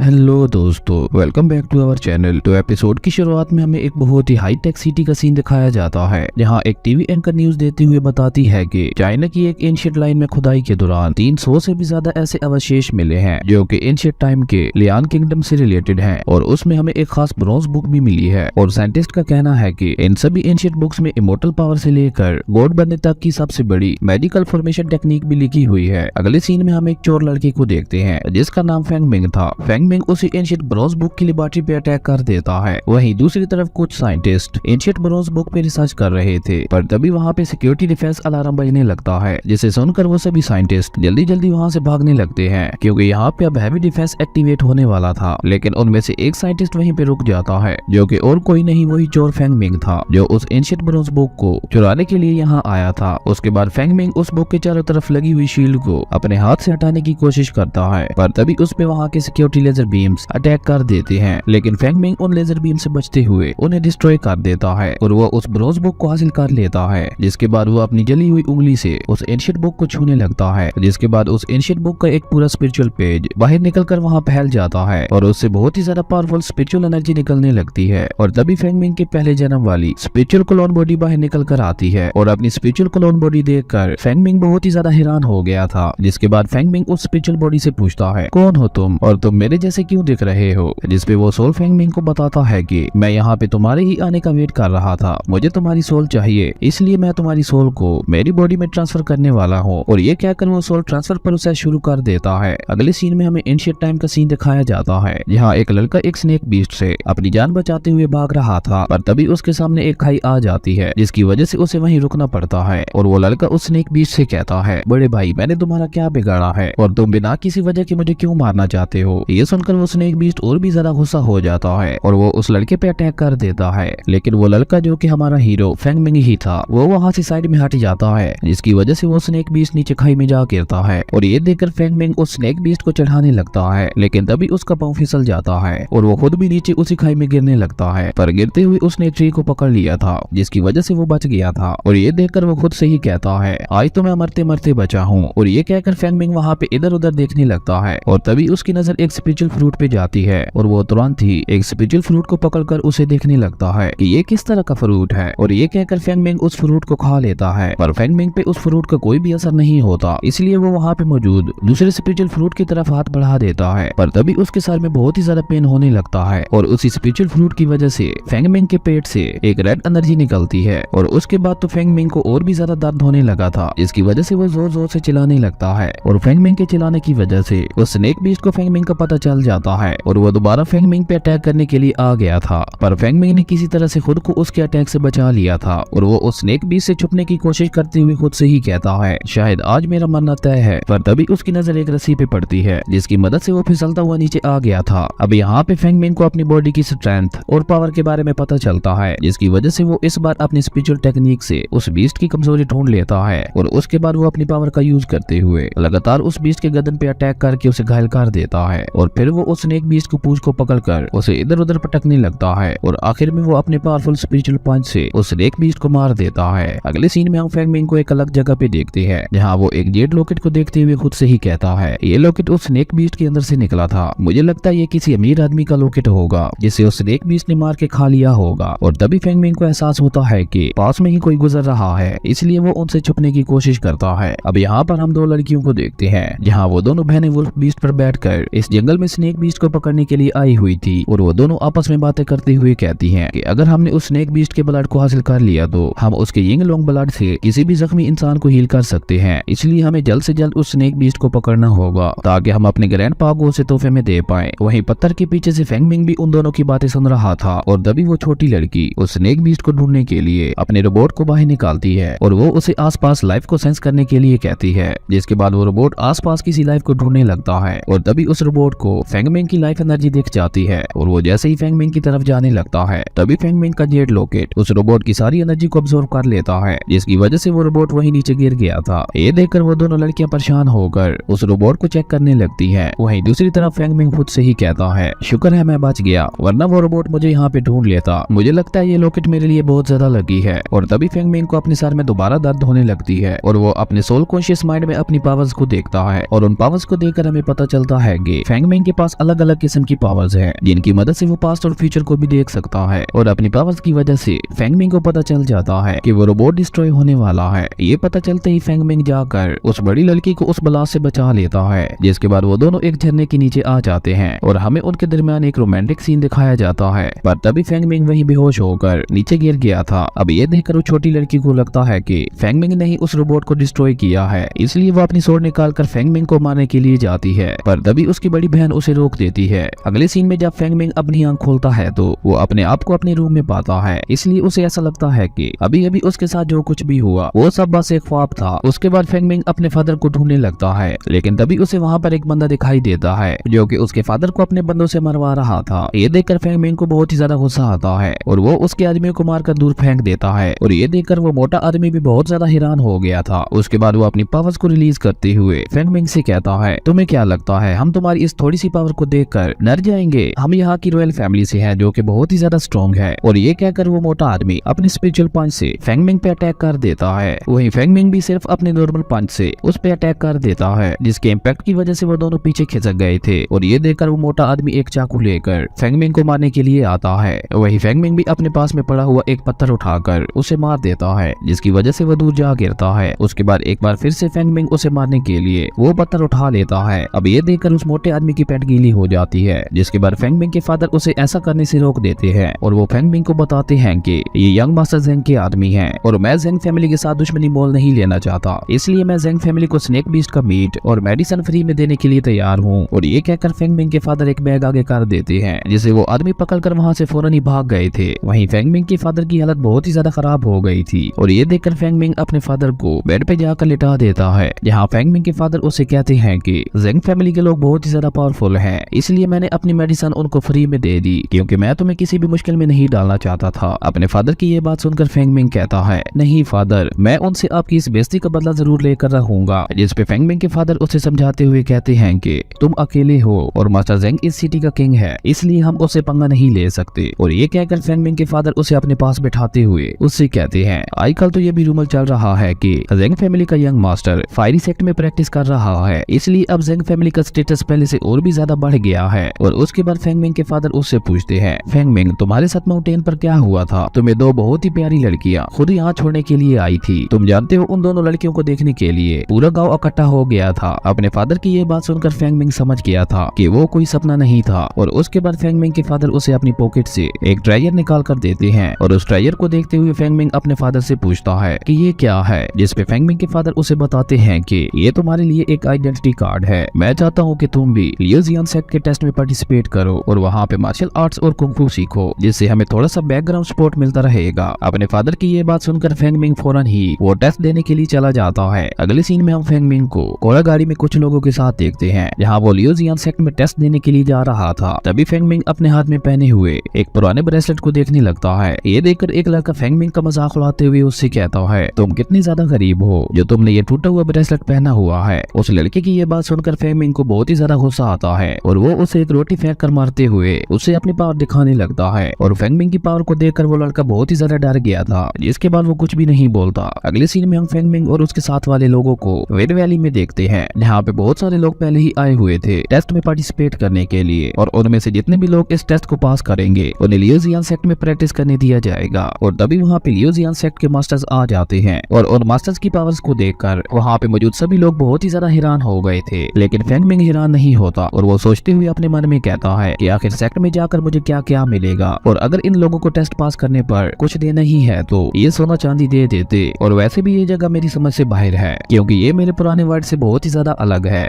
Hello दोस्तों, welcome back to our channel. तो episode की शुरुआत में हमें एक बहुत ही हाई टेक सिटी का सीन दिखाया जाता है, जहां एक टीवी एंकर न्यूज देते हुए बताती है कि चाइना की एक एंशिएंट लाइन में खुदाई के दौरान 300 से भी ज्यादा ऐसे अवशेष मिले हैं जो कि एंशिएंट टाइम के लियान किंगडम से रिलेटेड हैं, और उसमें हमें एक खास ब्रॉन्ज बुक भी मिली है। और साइंटिस्ट का कहना है कि इन सभी एंशिएंट बुक्स में इमोर्टल पावर से लेकर गॉड बनने तक की सबसे बड़ी मेडिकल फॉर्मेशन टेक्निक भी लिखी हुई है। अगले सीन में हम एक चोर लड़के को देखते हैं जिसका नाम फेंग मिंग था। फेंग मिंग उसी एंशिएंट ब्रॉन्ज बुक की लेबोरेटरी पे अटैक कर देता है। वहीं दूसरी तरफ कुछ साइंटिस्ट एंशिएंट ब्रॉन्ज बुक पे रिसर्च कर रहे थे, पर तभी वहाँ पे सिक्योरिटी डिफेंस अलार्म बजने लगता है, जिसे सुनकर वो सभी साइंटिस्ट जल्दी जल्दी वहाँ से भागने लगते हैं, क्योंकि यहाँ पे अब हैवी डिफेंस एक्टिवेट होने वाला था। लेकिन उनमें से एक साइंटिस्ट वहीं पे रुक जाता है, जो कि और कोई नहीं वही चोर फेंग मिंग था, जो उस एंशिएंट ब्रॉन्ज बुक को चुराने के लिए यहाँ आया था। उसके बाद फेंग मिंग उस बुक के चारों तरफ लगी हुई शील्ड को अपने हाथ से हटाने की कोशिश करता है, पर तभी उस पे वहाँ के सिक्योरिटी लेजर बीम्स अटैक कर देते हैं। लेकिन फेंग मिंग उन लेजर बीम से बचते हुए उन्हें डिस्ट्रॉय कर देता है और वो उस ब्रॉन्ज बुक को हासिल कर लेता है। जिसके बाद वो अपनी जली हुई उंगली से उस एंशिएंट बुक को छूने लगता है, जिसके बाद उस एंशिएंट बुक का एक पूरा स्पिरिचुअल पेज बाहर निकलकर वहाँ फैल जाता है और उससे बहुत ही ज्यादा पावरफुल स्पिरिचुअल एनर्जी निकलने लगती है। और तभी फेंग मिंग के पहले जन्म वाली स्पिरिचुअल क्लोन बॉडी बाहर निकल कर आती है, और अपनी स्पिरिचुअल क्लोन बॉडी देखकर फेंग मिंग बहुत ही ज्यादा हैरान हो गया था। जिसके बाद फेंग मिंग उस स्पिरिचुअल बॉडी से पूछता है, कौन हो तुम और तुम मेरे जैसे क्यों दिख रहे हो? जिसपे वो सोल फेंग मिंग को बताता है कि मैं यहाँ पे तुम्हारे ही आने का वेट कर रहा था, मुझे तुम्हारी सोल चाहिए, इसलिए मैं तुम्हारी सोल को मेरी बॉडी में ट्रांसफर करने वाला हूँ। और ये कहकर वो सोल ट्रांसफर प्रोसेस शुरू कर देता है। अगले सीन में हमें एंशिएंट टाइम का सीन दिखाया जाता है, जहाँ एक लड़का एक स्नेक बीस्ट से अपनी जान बचाते हुए भाग रहा था, पर तभी उसके सामने एक खाई आ जाती है, जिसकी वजह से उसे वहीं रुकना पड़ता है। और वो लड़का उस स्नेक बीस्ट से कहता है, बड़े भाई मैंने तुम्हारा क्या बिगाड़ा है और तुम बिना किसी वजह के मुझे क्यों मारना चाहते हो? ये सुनकर वो स्नेक बीस्ट और भी ज्यादा गुस्सा हो जाता है और वो उस लड़के पे अटैक कर देता है। लेकिन वो लड़का जो कि हमारा हीरो फेंग मिंग ही था, वो वहाँ से साइड में हट जाता है, जिसकी वजह से वो स्नेक बीस्ट नीचे खाई में जा गिरता है। और ये देखकर फेंग मिंग उस स्नेक बीस्ट को चढ़ाने लगता है, लेकिन तभी उसका पांव फिसल जाता है और वो खुद भी नीचे उसी खाई में गिरने लगता है। पर गिरते हुए उसने ट्री को पकड़ लिया था, जिसकी वजह से वो बच गया था। और ये देखकर वो खुद से ही कहता है, आज तो मैं मरते मरते बचा हूँ। और ये कहकर फेंग मिंग वहाँ पे इधर उधर देखने लगता है, और तभी उसकी नजर एक स्पिरिचुअल फ्रूट पे जाती है, और वो तुरंत ही एक स्पिरिचुअल फ्रूट को पकड़कर उसे देखने लगता है कि ये किस तरह का फ्रूट है। और ये कहकर फेंग मिंग उस फ्रूट को खा लेता है, पर फेंग मिंग पे उस फ्रूट का कोई भी असर नहीं होता, इसलिए वो वहाँ पे मौजूद दूसरे स्पिरिचुअल फ्रूट की तरफ हाथ बढ़ा देता है। पर तभी उसके सर में बहुत ही ज्यादा पेन होने लगता है, और उसी स्पिरिचुअल फ्रूट की वजह से फेंग मिंग के पेट से एक रेड एनर्जी निकलती है। और उसके बाद तो फेंग मिंग को और भी ज्यादा दर्द होने लगा था, जिसकी वजह से वो जोर जोर से चिल्लाने लगता है। और फेंग मिंग के चिल्लाने की वजह से उस स्नेक बीस्ट को फेंग मिंग का पता चल जाता है, और वो दोबारा फेंग मिंग पे अटैक करने के लिए आ गया था। पर फेंग मिंग ने किसी तरह से खुद को उसके अटैक से बचा लिया था, और वो उस स्नेक बीस्ट से छुपने की कोशिश करते हुए खुद से ही कहता है, शायद आज मेरा मरना तय है। पर तभी उसकी नजर एक रस्सी पे पड़ती है, जिसकी मदद से वो फिसलता हुआ नीचे आ गया था। अब यहाँ पे फेंग मिंग को अपनी बॉडी की स्ट्रेंथ और पावर के बारे में पता चलता है, जिसकी वजह से वो इस बार अपनी स्पिरिचुअल टेक्निक से उस बीस्ट की कमजोरी ढूंढ लेता है। और उसके बाद वो अपनी पावर का यूज करते हुए लगातार उस बीस्ट के गर्दन पे अटैक करके उसे घायल कर देता है। और फिर वो उस स्नेक बीस्ट को पूंछ को पकड़कर उसे इधर उधर पटकने लगता है, और आखिर में वो अपने पावरफुल स्पिरिचुअल पंच से उस स्नेक बीस्ट को मार देता है। अगले सीन में हम फेंग मिंग को एक अलग जगह पे देखते हैं, जहाँ वो एक जेड लॉकेट को देखते हुए खुद से ही कहता है, ये लॉकेट उस स्नेक बीस्ट के अंदर से निकला था, मुझे लगता है ये किसी अमीर आदमी का लॉकेट होगा जिसे उस स्नेक बीस्ट ने मार के खा लिया होगा। और तभी फेंग मिंग को एहसास होता है कि पास में ही कोई गुजर रहा है, इसलिए वो उनसे छुपने की कोशिश करता है। अब यहाँ पर हम दो लड़कियों को देखते हैं, जहाँ वो दोनों बहनें वुल्फ बीस्ट पर बैठकर इस जंगल में स्नेक बीस्ट को पकड़ने के लिए आई हुई थी। और वो दोनों आपस में बातें करते हुए कहती हैं कि अगर हमने उस स्नेक बीस्ट के ब्लड को हासिल कर लिया तो हम उसके यिंग लोंग ब्लड से किसी भी जख्मी इंसान को हील कर सकते हैं, इसलिए हमें जल्द से जल्द उस स्नेक बीस्ट को पकड़ना होगा ताकि हम अपने ग्रैंडपा को उसे तोहफे में दे पाएं। वहीं पत्थर के पीछे से फेंग मिंग भी उन दोनों की बातें सुन रहा था, और तभी वो छोटी लड़की उस स्नेक बीस्ट को ढूंढने के लिए अपने रोबोट को बाहर निकालती है, और वो उसे आसपास लाइफ को सेंस करने के लिए कहती है। जिसके बाद वो रोबोट आसपास किसी लाइफ को ढूंढने लगता है, और तभी उस रोबोट को फेंग मिंग की लाइफ एनर्जी दिख जाती है, और वो जैसे ही फेंग मिंग की तरफ जाने लगता है, तभी फेंग मिंग का जेड लॉकेट उस रोबोट की सारी एनर्जी को अब्सॉर्ब कर लेता है, जिसकी वजह से वो रोबोट वहीं नीचे गिर गया था। ये देखकर वो दोनों लड़कियां परेशान होकर उस रोबोट को चेक करने लगती हैं। वहीं दूसरी तरफ फेंग मिंग खुद से ही कहता है, शुक्र है मैं बच गया, वरना वो रोबोट मुझे यहाँ पे ढूंढ लेता, मुझे लगता है ये लॉकेट मेरे लिए बहुत ज्यादा लगी है। और तभी फेंग मिंग को अपने सर में दोबारा दर्द होने लगती है, और वो अपने सोल कॉन्शियस माइंड में अपनी पावर्स को देखता है, और उन पावर्स को देखकर हमें पता चलता है कि फेंग मिंग के पास अलग अलग किस्म की पावर्स हैं जिनकी मदद से वो पास्ट और फ्यूचर को भी देख सकता है और अपनी पावर्स की वजह से फेंगमिंग को पता चल जाता है कि वो रोबोट डिस्ट्रॉय होने वाला है। ये पता चलते ही फेंगमिंग जाकर उस बड़ी लड़की को उस ब्लास्ट से बचा लेता है, जिसके बाद वो दोनों एक झरने के नीचे आ जाते हैं और हमें उनके दरमियान एक रोमांटिक सीन दिखाया जाता है। पर तभी फेंगमिंग वहीं बेहोश होकर नीचे गिर गया था। अब ये देखकर उस छोटी लड़की को लगता है कि फेंगमिंग ने ही उस रोबोट को डिस्ट्रॉय किया है, इसलिए वो अपनी स्वॉर्ड निकालकर फेंगमिंग को मारने के लिए जाती है। पर तभी उसकी बड़ी बहन उसे रोक देती है। अगले सीन में जब फेंगमिंग अपनी आंख खोलता है तो वो अपने आप को अपने रूम में पाता है, इसलिए उसे ऐसा लगता है कि अभी अभी उसके साथ जो कुछ भी हुआ वो सब बस एक ख्वाब था। उसके बाद फेंगमिंग अपने फादर को ढूंढने लगता है, लेकिन तभी उसे वहाँ पर एक बंदा दिखाई देता है जो कि उसके फादर को अपने बंदों से मरवा रहा था। ये देखकर फेंगमिंग को बहुत ही ज्यादा गुस्सा आता है और वो उसके आदमी को मारकर दूर फेंक देता है और ये देखकर वो मोटा आदमी भी बहुत ज्यादा हैरान हो गया था। उसके बाद वो अपनी पावर्स को रिलीज करते हुए फेंगमिंग से कहता है, तुम्हें क्या लगता है हम तुम्हारी इस थोड़ी सी पावर को देखकर डर जाएंगे? हम यहाँ की रॉयल फैमिली से हैं जो कि बहुत ही ज्यादा स्ट्रॉन्ग है। और ये कहकर वो मोटा आदमी अपने स्पिरिचुअल पंच से फेंगमिंग पे अटैक कर देता है। वहीं फेंगमिंग भी सिर्फ अपने नॉर्मल पंच से उस पे अटैक कर देता है, जिसके इम्पैक्ट की वजह से वो दोनों पीछे खिसक गए थे। और ये देखकर वो मोटा आदमी एक चाकू लेकर फेंगमिंग को मारने के लिए आता है। वही फेंगमिंग भी अपने पास में पड़ा हुआ एक पत्थर उठाकर उसे मार देता है, जिसकी वजह से वो दूर जा गिरता है। उसके बाद एक बार फिर से फेंगमिंग उसे मारने के लिए वो पत्थर उठा लेता है। अब ये देखकर उस मोटे आदमी की पैंट गीली हो जाती है, जिसके बाद फेंगमिंग के फादर उसे ऐसा करने से रोक देते हैं और वो फेंगमिंग को बताते हैं कि ये यंग मास्टर ज़ेंग के आदमी हैं और मैं ज़ेंग फैमिली के साथ दुश्मनी मोल नहीं लेना चाहता, इसलिए मैं ज़ेंग फैमिली को स्नेक बीस्ट का मीट और मेडिसिन फ्री में देने के लिए तैयार हूँ। और ये कहकर फेंगमिंग के फादर एक बैग आगे कर देते हैं, जिसे वो आदमी पकड़कर वहाँ से फौरन ही भाग गए थे। वहीं फेंगमिंग के फादर की हालत बहुत ही ज्यादा खराब हो गई थी और ये देखकर फेंगमिंग अपने फादर को बेड पे जाकर लिटा देता है, जहाँ फेंगमिंग के फादर उसे कहते हैं कि ज़ेंग फैमिली के लोग बहुत ही ज्यादा पावरफुल हैं, इसलिए मैंने अपनी मेडिसिन उनको फ्री में दे दी क्योंकि मैं तुम्हें किसी भी मुश्किल में नहीं डालना चाहता था। अपने फादर की ये बात सुनकर फेंगमिंग कहता है, नहीं फादर, मैं उनसे आपकी इस बेइज्जती का बदला जरूर लेकर रहूंगा। जिस पे फेंगमिंग के फादर उसे समझाते हुए कहते हैं कि तुम अकेले हो और मास्टर ज़ेंग इस सिटी का किंग है, इसलिए हम उससे पंगा नहीं ले सकते। और ये कहकर फेंगमिंग के फादर उसे अपने पास बैठाते हुए उससे कहते हैं, आजकल तो ये भी रूमर चल रहा है कि ज़ेंग फैमिली का यंग मास्टर फायरी सेक्ट में प्रैक्टिस कर रहा है, इसलिए अब ज़ेंग फैमिली का स्टेटस पहले से और भी ज्यादा बढ़ गया है। और उसके बाद फेंगमिंग के फादर उससे पूछते हैं, फेंगमिंग तुम्हारे साथ माउंटेन पर क्या हुआ था? तुम्हें दो बहुत ही प्यारी लड़कियां खुद यहाँ छोड़ने के लिए आई थी, तुम जानते हो उन दोनों लड़कियों को देखने के लिए पूरा गाँव इकट्ठा हो गया था। अपने फादर की ये बात सुनकर फेंगमिंग समझ गया था कि वो कोई सपना नहीं था। और उसके बाद फेंगमिंग के फादर उसे अपनी पॉकेट से एक ड्रायर निकाल कर देते हैं और उस ड्रायर को देखते हुए फेंगमिंग अपने फादर से पूछता है कि ये क्या है, जिस पे फेंगमिंग के फादर उसे बताते हैं कि ये तुम्हारे लिए एक आइडेंटिटी कार्ड है। मैं चाहता हूँ कि तुम भी लियो जियान सेक्ट के टेस्ट में पार्टिसिपेट करो और वहाँ पे मार्शल आर्ट्स और कुंग-फू सीखो, जिससे हमें थोड़ा सा बैकग्राउंड सपोर्ट मिलता रहेगा। अपने फादर की ये बात सुनकर फेंगमिंग फौरन ही वो टेस्ट देने के लिए चला जाता है। अगले सीन में हम फेंगमिंग को घोड़ा गाड़ी में कुछ लोगों के साथ देखते हैं, जहाँ वो लियो जियान सेक्ट में टेस्ट देने के लिए जा रहा था। तभी फेंगमिंग अपने हाथ में पहने हुए एक पुराने ब्रेसलेट को देखने लगता है। ये देखकर एक लड़का फेंगमिंग का मजाक उड़ाते हुए उससे कहता है, तुम कितनी ज्यादा गरीब हो जो तुमने ये टूटा हुआ ब्रेसलेट पहना हुआ है। उस लड़के की ये बात सुनकर फेंगमिंग को बहुत ही ज्यादा गुस्सा आता है और वो उसे एक रोटी फेंक कर मारते हुए उसे अपनी पावर दिखाने लगता है। और फेंगमिंग की पावर को देखकर वो लड़का बहुत ही ज्यादा डर गया था, जिसके बाद वो कुछ भी नहीं बोलता। अगले सीन में हम फेंगमिंग और उसके साथ वाले लोगों को वेड वैली में देखते हैं, जहाँ पे बहुत सारे लोग पहले ही आए हुए थे टेस्ट में पार्टिसिपेट करने के लिए। और उनमें से जितने भी लोग इस टेस्ट को पास करेंगे उन्हें लियो जियान सेक्ट में प्रैक्टिस करने दिया जाएगा। और तभी वहाँ पे लियो जियान सेक्ट के मास्टर्स आ जाते हैं और उन मास्टर्स की पावर्स को देखकर वहाँ पे मौजूद सभी लोग बहुत ही ज्यादा हैरान हो गए थे। लेकिन फेंगमिंग हैरान नहीं होता और वो सोचते हुए अपने मन में कहता है कि आखिर सेक्ट में जाकर मुझे क्या क्या मिलेगा, और अगर इन लोगों को टेस्ट पास करने पर कुछ देना ही है तो ये सोना चांदी दे देते। और वैसे भी ये जगह मेरी समझ से बाहर है क्योंकि ये मेरे पुराने वर्ल्ड से बहुत ही ज्यादा अलग है,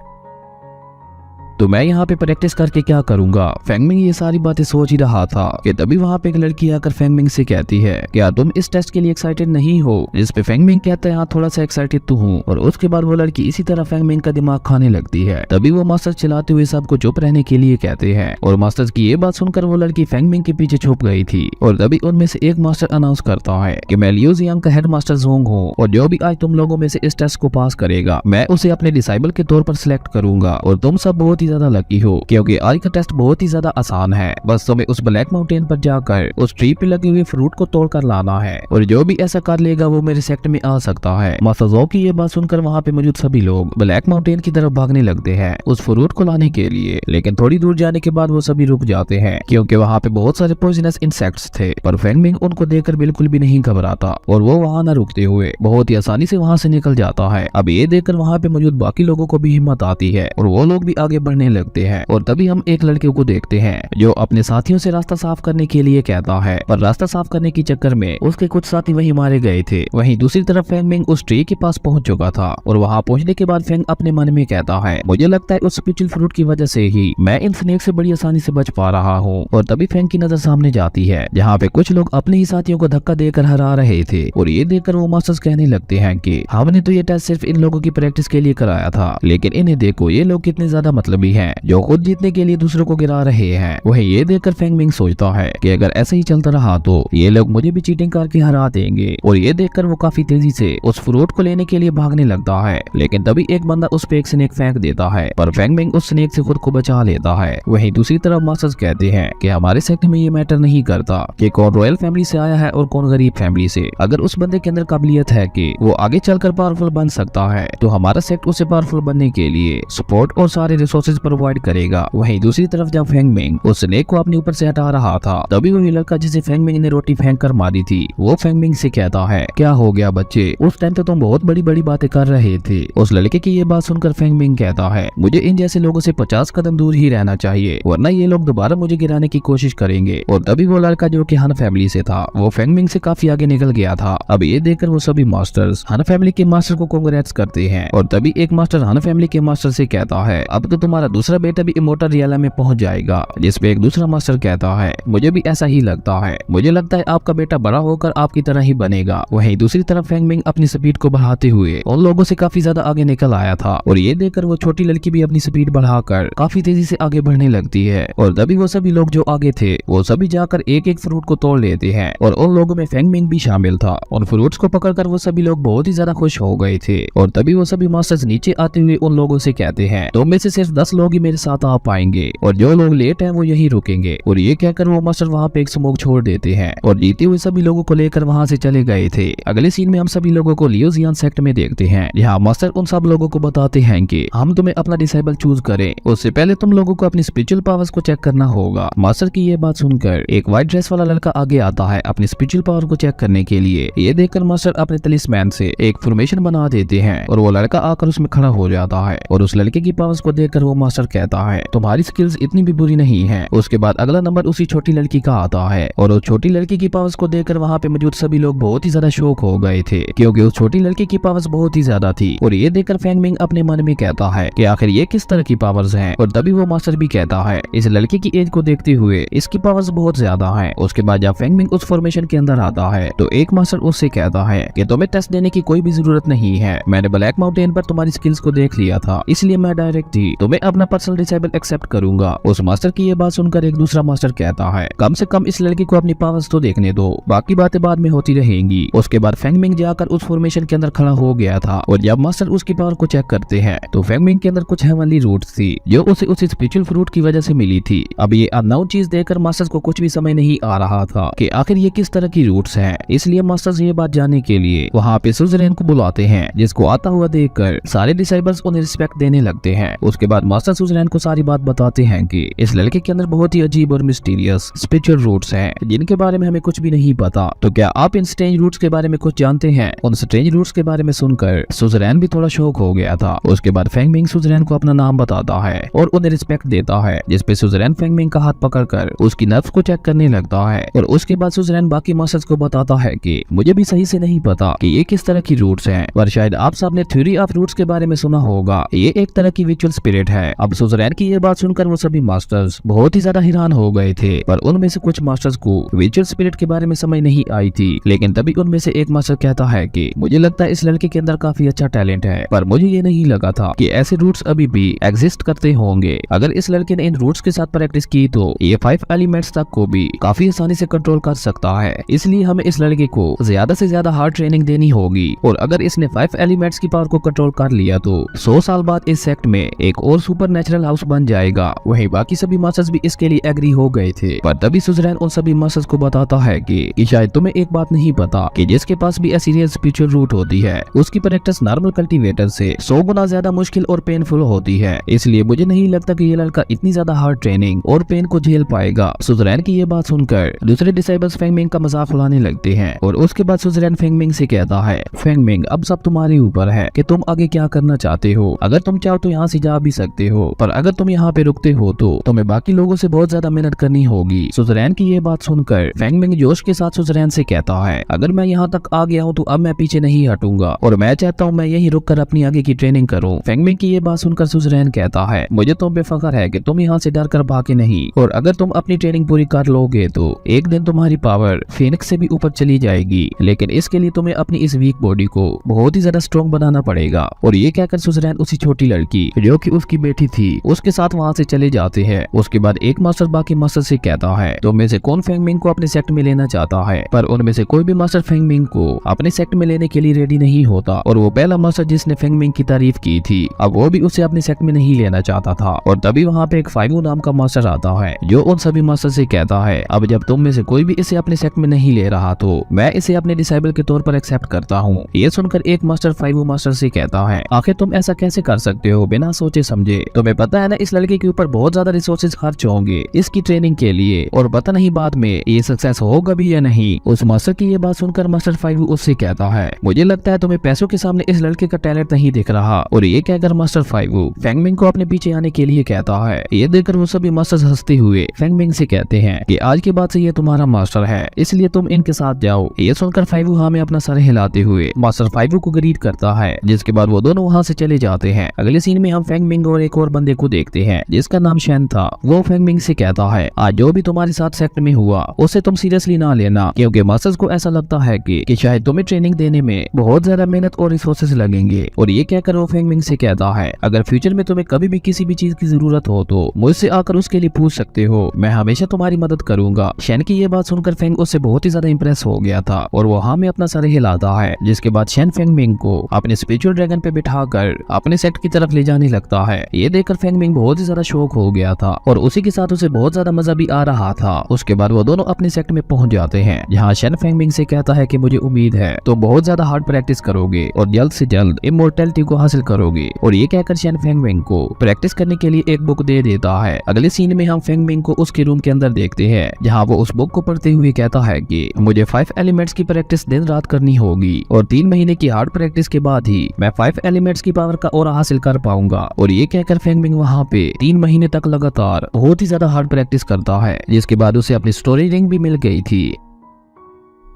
तो मैं यहाँ पे प्रैक्टिस करके क्या करूंगा। फेंगमिंग ये सारी बातें सोच ही रहा था कि तभी वहाँ पे एक लड़की आकर फेंगमिंग से कहती है, क्या तुम इस टेस्ट के लिए एक्साइटेड नहीं हो? जिस पे फेंगमिंग कहता है, हाँ थोड़ा सा एक्साइटेड तो हूँ। और उसके बाद वो लड़की इसी तरह फेंगमिंग का दिमाग खाने लगती है। तभी वो मास्टर चिल्लाते हुए सबको चुप रहने के लिए कहते हैं और मास्टर की ये बात सुनकर वो लड़की फेंगमिंग के पीछे छुप गई थी। और तभी उनमें से एक मास्टर अनाउंस करता है कि मैं लियो जियांग का हेड मास्टर जोंग हूँ और जो भी आज तुम लोगों में से इस टेस्ट को पास करेगा मैं उसे अपने डिसाइबल के तौर पर सिलेक्ट करूंगा और तुम सब बहुत ही ज्यादा लकी हो, क्योंकि आज का टेस्ट बहुत ही ज्यादा आसान है। बस तुम्हें उस ब्लैक माउंटेन पर जाकर उस ट्री पे लगे हुए फ्रूट को तोड़ कर लाना है, और जो भी ऐसा कर लेगा वो मेरे सेक्टर में आ सकता है। मास्टर ज़ो की ये बात सुनकर वहाँ पे मौजूद सभी लोग ब्लैक माउंटेन की तरफ भागने लगते हैं उस फ्रूट को लाने के लिए। लेकिन थोड़ी दूर जाने के बाद वो सभी रुक जाते हैं, क्योंकि वहाँ पे बहुत सारे पॉइजनस इंसेक्ट्स थे। पर फेंग मिंग उनको देखकर बिल्कुल भी नहीं घबराता, और वो वहाँ न रुकते हुए बहुत ही आसानी से वहाँ से निकल जाता है। अब ये देखकर वहाँ पे मौजूद बाकी लोगों को भी हिम्मत आती है, और वो लोग भी आगे बढ़ने लगते हैं। और तभी हम एक लड़के को देखते हैं जो अपने साथियों से रास्ता साफ करने के लिए कहता है, पर रास्ता साफ करने के चक्कर में उसके कुछ साथी वहीं मारे गए थे। वहीं दूसरी तरफ फेंग मिंग उस ट्री के पास पहुंच चुका था, और वहां पहुंचने के बाद फेंग अपने मन में कहता है, मुझे लगता है उस स्पेशल फ्रूट की वजह से ही मैं इन स्नेक से बड़ी आसानी से बच पा रहा हूँ। और तभी फेंग की नजर सामने जाती है जहाँ पे कुछ लोग अपने ही साथियों को धक्का देकर हरा रहे थे, और ये देखकर वो मास्टर्स कहने लगते हैं कि हमने तो ये टेस्ट सिर्फ इन लोगों की प्रैक्टिस के लिए कराया था, लेकिन इन्हें देखो ये लोग कितने ज्यादा मतलबी हैं जो खुद जीतने के लिए दूसरों को गिरा रहे हैं। वहीं ये देखकर फेंग मिंग सोचता है कि अगर ऐसा ही चलता रहा तो ये लोग मुझे भी चीटिंग करके हरा देंगे। और ये देखकर वो काफी तेजी से उस फ्रूट को लेने के लिए भागने लगता है, लेकिन तभी एक बंदा उस पे एक स्नेक फेंक देता है, पर फेंग मिंग उस स्नेक से खुद को बचा लेता है। वहीं दूसरी तरफ मास्टर्स कहते हैं कि हमारे सेक्ट में ये मैटर नहीं करता कि कौन रॉयल फैमिली से आया है और कौन गरीब फैमिली से। अगर उस बंदे के अंदर काबिलियत है कि वो आगे चलकर पावरफुल बन सकता है, तो हमारा सेक्ट उसे पावरफुल बनने के लिए सपोर्ट और सारे रिसोर्सेज प्रोवाइड करेगा। वहीं दूसरी तरफ जब फेंग मिंग उस स्नेक को अपने ऊपर से हटा रहा था, तभी वही लड़का जिसे फेंग मिंग ने रोटी फेंक कर मारी थी, वो फेंग मिंग से कहता है, क्या हो गया बच्चे, उस टाइम तो तुम बहुत बड़ी बड़ी बातें कर रहे थे। उस लड़के की ये बात सुनकर फेंग मिंग कहता है, मुझे इन जैसे लोगों से 50 कदम दूर ही रहना चाहिए, वरना ये लोग दोबारा मुझे गिराने की कोशिश करेंगे। और तभी वो लड़का जो कि हन फैमिली से था, वो फेंग मिंग से काफी आगे निकल गया था। अब ये देखकर वो सभी मास्टर्स हन फैमिली के मास्टर को कांग्रेट्स करते हैं, और तभी एक मास्टर हन फैमिली के मास्टर से कहता है, अब तो तुम्हारा दूसरा बेटा भी इमोर्टल रियला में पहुंच जाएगा। जिसपे एक दूसरा मास्टर कहता है, मुझे भी ऐसा ही लगता है, मुझे लगता है आपका बेटा बड़ा होकर आपकी तरह ही बनेगा। वहीं दूसरी तरफ फेंग मिंग अपनी स्पीड को बढ़ाते हुए उन लोगों से काफी ज्यादा आगे निकल आया था, और ये देखकर वो छोटी लड़की भी अपनी स्पीड बढ़ाकर काफी तेजी से आगे बढ़ने लगती है। और तभी वो सभी लोग जो आगे थे वो सभी जाकर एक एक फ्रूट को तोड़ लेते हैं, और उन लोगों में फेंग मिंग भी शामिल था। उन फ्रूट्स को पकड़कर वो सभी लोग बहुत ही ज्यादा खुश हो गए थे। और तभी वो सभी मास्टर्स नीचे आते हुए उन लोगों से कहते हैं, तुम में से सिर्फ 10 लोग ही मेरे साथ आ पाएंगे, और जो लोग लेट हैं वो यहीं रुकेंगे। और ये कहकर वो मास्टर वहाँ पे एक स्मोक छोड़ देते हैं, और जीते हुए सभी लोगों को लेकर वहाँ से चले गए थे। अगले सीन में हम सभी लोगों को लियोजियन सेक्ट में देखते हैं, जहाँ मास्टर उन सब लोगों को बताते हैं कि हम तुम्हें अपना डिसेबल चूज करें, उससे पहले तुम लोगों को अपनी स्पिरिचुअल पावर्स को चेक करना होगा। मास्टर की ये बात सुनकर एक व्हाइट ड्रेस वाला लड़का आगे आता है अपनी स्पिरिचुअल पावर को चेक करने के लिए। ये देखकर मास्टर अपने तलिस्मैन से एक फॉर्मेशन बना देते हैं, और वो लड़का आकर उसमें खड़ा हो जाता है। और उस लड़के की पावर्स को देखकर वो मास्टर कहता है, तुम्हारी स्किल्स इतनी भी बुरी नहीं है। उसके बाद अगला नंबर उसी छोटी लड़की का आता है, और उस छोटी लड़की की पावर्स को देखकर वहाँ पे मौजूद सभी लोग बहुत ही ज्यादा शौक हो गए थे, क्योंकि उस छोटी लड़की की पावर्स बहुत ही ज्यादा थी। और ये देखकर फेंग मिंग अपने मन में कहता है कि आखिर ये किस तरह की पावर्स हैं। और तभी वो मास्टर भी कहता है, इस लड़के की एज को देखते हुए इसकी पावर्स बहुत ज्यादा है। उसके बाद जब फेंग मिंग उस फॉर्मेशन के अंदर आता है, तो एक मास्टर उससे कहता है कि तुम्हें टेस्ट देने की कोई भी जरूरत नहीं है, मैंने ब्लैक माउंटेन पर तुम्हारी स्किल्स को देख लिया था, इसलिए मैं डायरेक्ट ही तुम्हें अपना पर्सनल डिसेबल एक्सेप्ट करूंगा। उस मास्टर की ये बात सुनकर एक दूसरा मास्टर कहता है, कम से कम इस लड़की को अपनी पावर्स तो देखने दो, बाकी बातें बाद में होती रहेंगी। उसके बाद फेंग मिंग जाकर उस फॉर्मेशन के अंदर खड़ा हो गया था, और जब मास्टर उसकी पावर को चेक करते हैं तो फेंग मिंग के अंदर कुछ हेवनली रूट्स थी जो उसे उस स्पिरिचुअल फ्रूट की वजह से मिली थी। अब ये अननोन चीज देखकर मास्टर्स को कुछ भी समझ नहीं आ रहा था कि आखिर ये किस तरह की रूट्स हैं। इसलिए मास्टर्स ये बात जानने के लिए वहाँ पे सुजरेन को बुलाते हैं, जिसको आता हुआ देखकर सारे डिसाइबल्स उन्हें रिस्पेक्ट देने लगते हैं। उसके बाद मास्टर सुजरेन को सारी बात बताते हैं कि इस लड़के के अंदर बहुत ही अजीब और मिस्टीरियस स्पिरिचुअल रूट्स हैं, जिनके बारे में हमें कुछ भी नहीं पता। तो क्या आप इन स्ट्रेंज रूट्स के बारे में कुछ जानते हैं? उन स्ट्रेंज रूट्स के बारे में सुनकर सुजरेन भी थोड़ा शौक हो गया था। उसके बाद फेंग मिंग सुजरेन को अपना नाम बताता है और उन्हें रिस्पेक्ट देता है, जिसपे सुजरेन फेंग मिंग का हाथ पकड़कर उसकी नर्व्स को चेक करने लगता है। और उसके बाद सुजरेन बाकी मास्टर्स को बताता है कि मुझे भी सही से नहीं पता कि ये किस तरह की रूट्स हैं, पर शायद आप सबने थ्योरी ऑफ रूट्स के बारे में सुना होगा, ये एक तरह की विजुअल स्पिरिट है। अब सुजरेन की ये बात सुनकर वो सभी मास्टर्स बहुत ही ज्यादा हैरान हो गए थे, पर उनमें से कुछ मास्टर्स को विजुअल स्पिरिट के बारे में समझ नहीं आई थी। लेकिन तभी उनमें से एक मास्टर कहता है कि मुझे लगता है इस लड़के के अंदर काफी अच्छा टैलेंट है, पर मुझे ये नहीं लगा था कि ऐसे रूट्स अभी भी एग्जिस्ट करते होंगे। अगर इस लड़के ने इन रूट्स के साथ प्रैक्टिस की तो ये 5 एलिमेंट्स तक को भी काफी आसानी से कंट्रोल कर सकता है। इसलिए हमें इस लड़के को ज्यादा से ज्यादा हार्ड ट्रेनिंग देनी होगी, और अगर इसने 5 एलिमेंट्स की पावर को कंट्रोल कर लिया तो 100 साल बाद इस सेक्ट में एक और सुपर सुपर नेचुरल हाउस बन जाएगा। वहीं बाकी सभी मास्टर्स भी इसके लिए एग्री हो गए थे। पर तभी सुजरैन उन सभी मास्टर्स को बताता है कि शायद तुम्हें एक बात नहीं पता कि जिसके पास भी ऐसी रियल स्पिरिचुअल रूट होती है उसकी प्रैक्टिस नॉर्मल कल्टीवेटर से 100 गुना ज्यादा मुश्किल और पेनफुल होती है। इसलिए मुझे नहीं लगता कि ये लड़का इतनी ज्यादा हार्ड ट्रेनिंग और पेन को झेल पाएगा। सुजरैन की ये बात सुनकर दूसरे डिसाइबल्स फेंगमिंग का मजाक उड़ाने लगते हैं और उसके बाद सुजरैन फेंगमिंग से कहता है, फेंगमिंग अब सब तुम्हारे ऊपर है कि तुम आगे क्या करना चाहते हो। अगर तुम चाहो तो यहाँ से जा भी सकते हो, पर अगर तुम यहाँ पे रुकते हो तो तुम्हें बाकी लोगों से बहुत ज्यादा मेहनत करनी होगी। सुजरैन की ये बात सुनकर फेंगमिंग जोश के साथ सुजरैन से कहता है, अगर मैं यहाँ तक आ गया हूँ तो अब मैं पीछे नहीं हटूंगा और मैं चाहता हूँ मैं यही रुक कर अपनी आगे की ट्रेनिंग करूँ। फेंगमिंग की ये बात सुनकर सुजरैन कहता है, मुझे तुम पे फख्र है कि तुम यहाँ से डर कर भागे नहीं, और अगर तुम अपनी ट्रेनिंग पूरी कर लोगे तो एक दिन तुम्हारी पावर फेनिक्स से भी ऊपर चली जाएगी, लेकिन इसके लिए तुम्हें अपनी इस वीक बॉडी को बहुत ही ज्यादा स्ट्रॉन्ग बनाना पड़ेगा। और ये कहकर सुजरैन उसी छोटी लड़की जो कि उसकी बेटी थी उसके साथ वहाँ से चले जाते हैं। उसके बाद एक मास्टर बाकी मास्टर से कहता है, तुम में से कौन फेंगमिंग को अपने सेक्ट में लेना चाहता है। पर उनमें से कोई भी मास्टर फेंगमिंग को अपने सेक्ट में लेने के लिए रेडी नहीं होता, और वो पहला मास्टर जिसने फेंगमिंग की तारीफ की थी अब वो भी उसे अपने सेक्ट में नहीं लेना चाहता था। और तभी वहाँ पे एक 5 नाम का मास्टर आता है जो उन सभी मास्टर से कहता है, अब जब तुम में से कोई भी इसे अपने सेक्ट में नहीं ले रहा तो मैं इसे अपने डिसाइबल के तौर पर एक्सेप्ट करता हूँ। ये सुनकर एक मास्टर 5 मास्टर से कहता है, आखिर तुम ऐसा कैसे कर सकते हो बिना सोचे समझे। तुम्हें पता है ना इस लड़के के ऊपर बहुत ज्यादा रिसोर्सेज खर्च होंगे इसकी ट्रेनिंग के लिए, और पता नहीं बाद में ये सक्सेस होगा भी या नहीं। उस मास्टर की ये बात सुनकर मास्टर 5 उससे कहता है, मुझे लगता है तुम्हें पैसों के सामने इस लड़के का टैलेंट नहीं दिख रहा। और ये कहकर मास्टर 5 फेंगमिंग को अपने पीछे आने के लिए कहता है। ये देखकर वो सभी मास्टर्स हंसते हुए फेंगमिंग से कहते हैं कि आज के बाद से ये तुम्हारा मास्टर है, इसलिए तुम इनके साथ जाओ। ये सुनकर 5 हाँ में अपना सर हिलाते हुए मास्टर 5 को ग्रीट करता है, जिसके बाद वो दोनों वहाँ से चले जाते हैं। अगले सीन में हम फेंगमिंग और एक और बंदे को देखते हैं जिसका नाम शैन था। वो फेंगमिंग से कहता है, आज जो भी तुम्हारे साथ सेक्ट में हुआ उसे तुम सीरियसली ना लेना, क्योंकि मास्टर्स को ऐसा लगता है कि शायद तुम्हें ट्रेनिंग देने में बहुत ज्यादा मेहनत और रिसोर्सेज लगेंगे। और ये कहकर वो फेंगमिंग से कहता है, अगर फ्यूचर में तुम्हें कभी भी किसी भी चीज की जरूरत हो तो मुझसे आकर उसके लिए पूछ सकते हो, मैं हमेशा तुम्हारी मदद करूंगा। शैन की ये बात सुनकर फेंग उससे बहुत ही ज्यादा इंप्रेस हो गया था और वो हाँ में अपना सर हिलाता है, जिसके बाद शैन फेंगमिंग को अपने स्पिरिचुअल ड्रैगन पे बिठाकर अपने सेक्ट की तरफ ले जाने लगता है। ये देखकर फेंगमिंग बहुत ही ज्यादा शौक हो गया था और उसी के साथ उसे बहुत ज्यादा मजा भी आ रहा था। उसके बाद वो दोनों अपने सेक्ट में पहुंच जाते हैं, जहाँ शैन फेंगमिंग से कहता है कि मुझे उम्मीद है तो बहुत ज्यादा हार्ड प्रैक्टिस करोगे और जल्द से जल्द इमोर्टैलिटी को हासिल करोगे। और ये कहकर शैन फेंगमिंग को प्रैक्टिस करने के लिए एक बुक दे देता है। अगले सीन में हम फेंगमिंग को उसके रूम के अंदर देखते हैं, जहाँ वो उस बुक को पढ़ते हुए कहता है कि मुझे 5 एलिमेंट्स की प्रैक्टिस दिन रात करनी होगी और 3 महीने की हार्ड प्रैक्टिस के बाद ही मैं 5 एलिमेंट्स की पावर का ऑरा हासिल कर पाऊंगा। और ये कहकर फेंगमिंग वहाँ पे 3 महीने तक लगातार बहुत ही ज्यादा हार्ड प्रैक्टिस करता है, जिसके बाद उसे अपनी स्टोरी रिंग भी मिल गई थी